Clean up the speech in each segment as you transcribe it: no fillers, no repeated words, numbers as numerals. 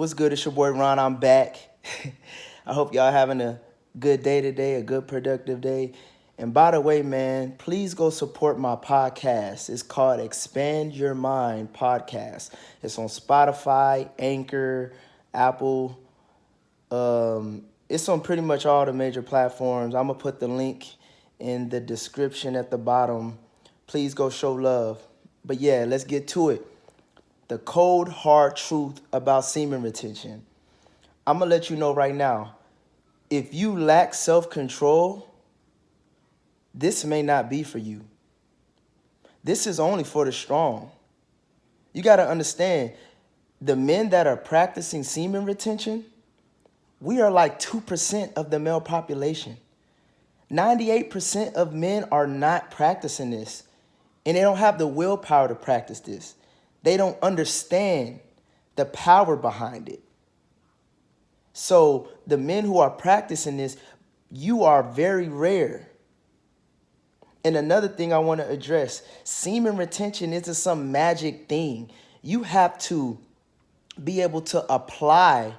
What's good? It's your boy Ron. I'm back. I hope y'all having a good day today, a good productive day. And by the way, man, please go support my podcast. It's called Expand Your Mind Podcast. It's on Spotify, Anchor, Apple. It's on pretty much all the major platforms. I'm going to put the link in the description at the bottom. Please go show love. But yeah, let's get to it. The cold, hard truth about semen retention. I'm going to let you know right now, if you lack self-control, this may not be for you. This is only for the strong. You got to understand, the men that are practicing semen retention, we are like 2% of the male population. 98% of men are not practicing this, and they don't have the willpower to practice this. They don't understand the power behind it. So the men who are practicing this, you are very rare. And another thing I want to address, semen retention isn't some magic thing. You have to be able to apply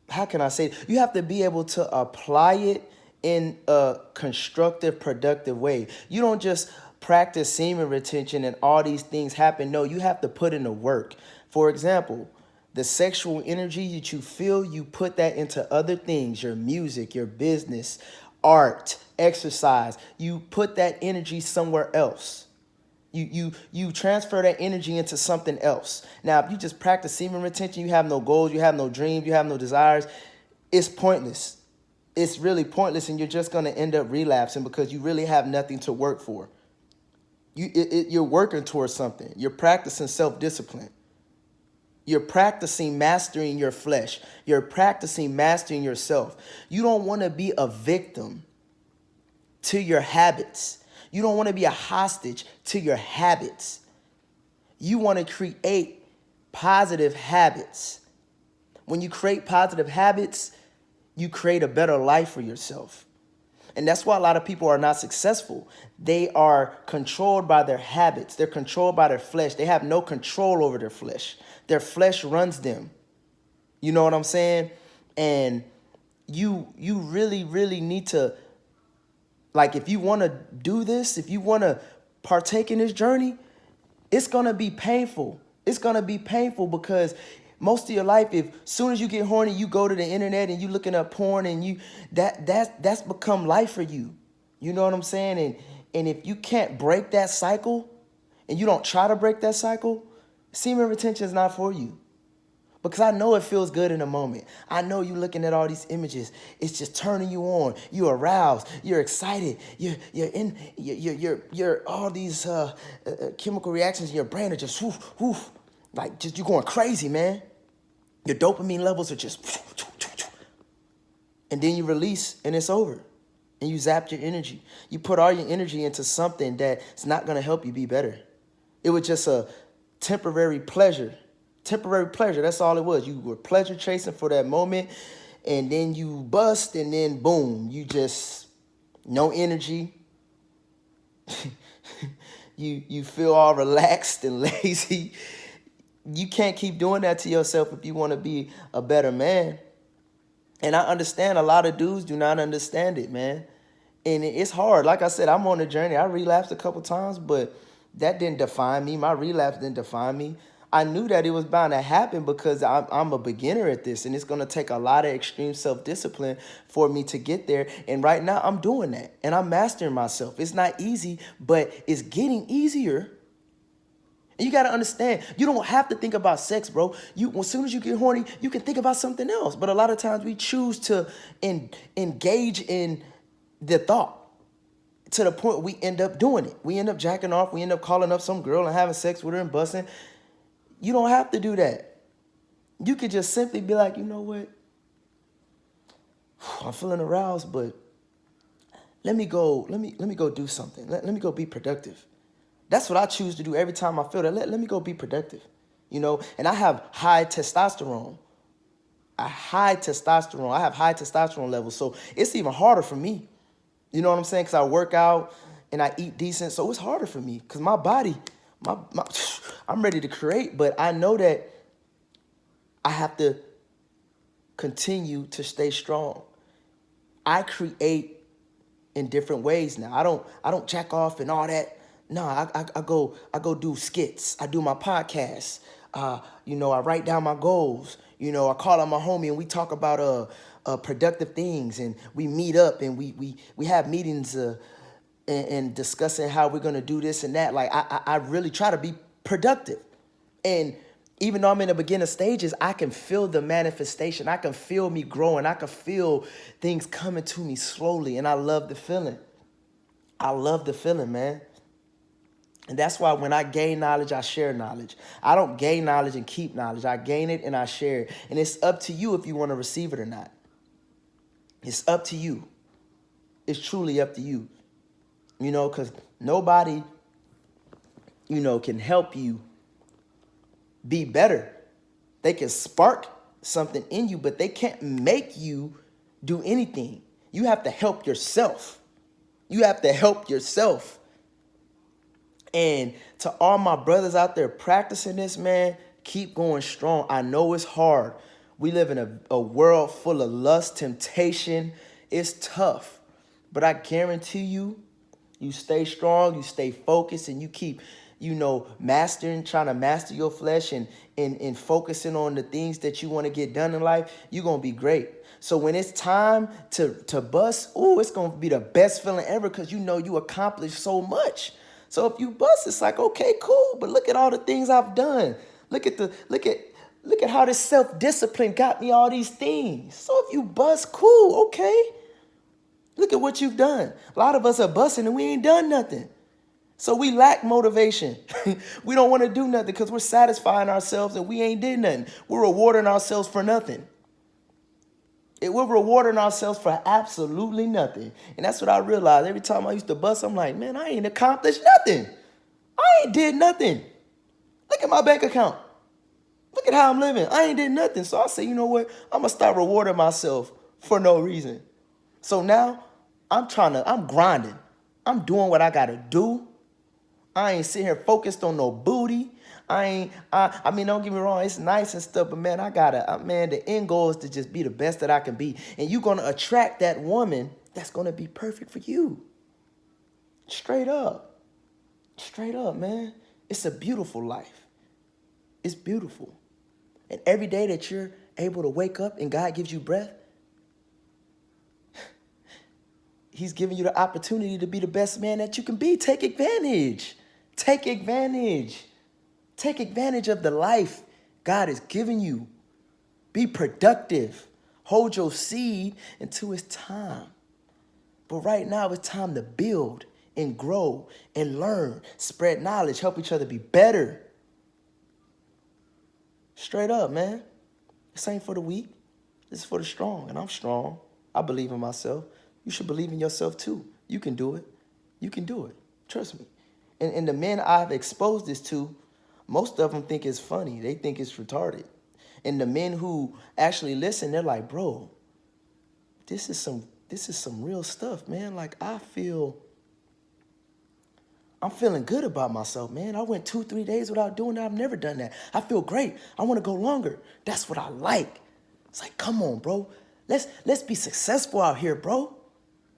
how can I say it? You have to be able to apply it in a constructive, productive way. You don't just practice semen retention and all these things happen. No, you have to put in the work. For example, the sexual energy that you feel, you put that into other things, your music, your business, art, exercise. You put that energy somewhere else. You transfer that energy into something else. Now, if you just practice semen retention, you have no goals, you have no dreams, you have no desires, it's pointless. It's really pointless, and you're just going to end up relapsing because you really have nothing to work for. You're working towards something. You're practicing self-discipline. You're practicing mastering your flesh. You're practicing mastering yourself. You don't want to be a victim to your habits. You don't want to be a hostage to your habits. You want to create positive habits. When you create positive habits, you create a better life for yourself. And that's why a lot of people are not successful. They are controlled by their habits. They're controlled by their flesh. They have no control over their flesh. Their flesh runs them. You know what I'm saying? And you really, really need to, like, if you want to do this, if you want to partake in this journey, it's going to be painful. It's going to be painful because most of your life, if soon as you get horny, you go to the internet and you looking up porn, and that's become life for you. You know what I'm saying? And if you can't break that cycle, and you don't try to break that cycle, semen retention is not for you. Because I know it feels good in a moment. I know you looking at all these images. It's just turning you on. You're aroused. You're excited. You're all these chemical reactions in your brain are just woof, woof. Like, just you going crazy, man. Your dopamine levels are just, and then you release and it's over. And you zap your energy. You put all your energy into something that's not going to help you be better. It was just a temporary pleasure. Temporary pleasure, that's all it was. You were pleasure chasing for that moment, and then you bust, and then boom, you just, no energy. You feel all relaxed and lazy. You can't keep doing that to yourself if you want to be a better man. And I understand a lot of dudes do not understand it, man. And it's hard. Like I said, I'm on a journey. I relapsed a couple times, but that didn't define me. My relapse didn't define me. I knew that it was bound to happen because I'm a beginner at this, and it's going to take a lot of extreme self-discipline for me to get there. And right now I'm doing that, and I'm mastering myself. It's not easy, but it's getting easier. And you got to understand, you don't have to think about sex, bro. As soon as you get horny, you can think about something else. But a lot of times we choose to engage in the thought to the point we end up doing it. We end up jacking off. We end up calling up some girl and having sex with her and busting. You don't have to do that. You could just simply be like, you know what? I'm feeling aroused, but let me go do something. Let me go be productive. That's what I choose to do every time I feel that. Let me go be productive. You know, and I have high testosterone. I have high testosterone levels, so it's even harder for me. You know what I'm saying? Because I work out and I eat decent, so it's harder for me because my body, I'm ready to create, but I know that I have to continue to stay strong. I create in different ways now. I don't jack off and all that. No, I go do skits. I do my podcasts. I write down my goals. I call on my homie and we talk about productive things, and we meet up and we have meetings and discussing how we're gonna do this and that. Like I really try to be productive. And even though I'm in the beginner stages, I can feel the manifestation. I can feel me growing. I can feel things coming to me slowly. And I love the feeling. I love the feeling, man. And that's why when I gain knowledge, I share knowledge. I don't gain knowledge and keep knowledge. I gain it and I share it. And it's up to you if you want to receive it or not. It's up to you. It's truly up to you. Because nobody, can help you be better. They can spark something in you, but they can't make you do anything. You have to help yourself. You have to help yourself. And to all my brothers out there practicing this, man, keep going strong. I know it's hard. We live in a world full of lust, temptation. It's tough. But I guarantee you, you stay strong, you stay focused, and you keep trying to master your flesh and focusing on the things that you want to get done in life, you're going to be great. So when it's time to bust, it's going to be the best feeling ever, because you accomplished so much. So if you bust, it's like, okay, cool, but look at all the things I've done. Look at how this self-discipline got me all these things. So if you bust, cool, okay. Look at what you've done. A lot of us are busting and we ain't done nothing. So we lack motivation. We don't want to do nothing because we're satisfying ourselves and we ain't did nothing. We're rewarding ourselves for nothing. We're rewarding ourselves for absolutely nothing. And that's what I realized. Every time I used to bust, I'm like, man, I ain't accomplished nothing. I ain't did nothing. Look at my bank account. Look at how I'm living. I ain't did nothing. So I say, you know what? I'm going to start rewarding myself for no reason. So now I'm grinding. I'm doing what I got to do. I ain't sitting here focused on no booty. I mean, don't get me wrong, it's nice and stuff, but man, the end goal is to just be the best that I can be. And you're going to attract that woman that's going to be perfect for you. Straight up. Straight up, man. It's a beautiful life. It's beautiful. And every day that you're able to wake up and God gives you breath, He's giving you the opportunity to be the best man that you can be. Take advantage. Take advantage. Take advantage of the life God is giving you. Be productive. Hold your seed until it's time. But right now, it's time to build and grow and learn, spread knowledge, help each other be better. Straight up, man. This ain't for the weak. This is for the strong, and I'm strong. I believe in myself. You should believe in yourself too. You can do it. You can do it. Trust me. And the men I've exposed this to, most of them think it's funny. They think it's retarded. And the men who actually listen, they're like, bro, this is some real stuff, man. Like, I'm feeling good about myself, man. I went 2-3 days without doing that. I've never done that. I feel great. I want to go longer. That's what I like. It's like, come on, bro. Let's be successful out here, bro.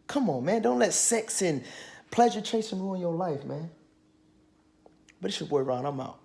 Come on, man. Don't let sex and pleasure chasing ruin your life, man. But it's your boy Ron. I'm out.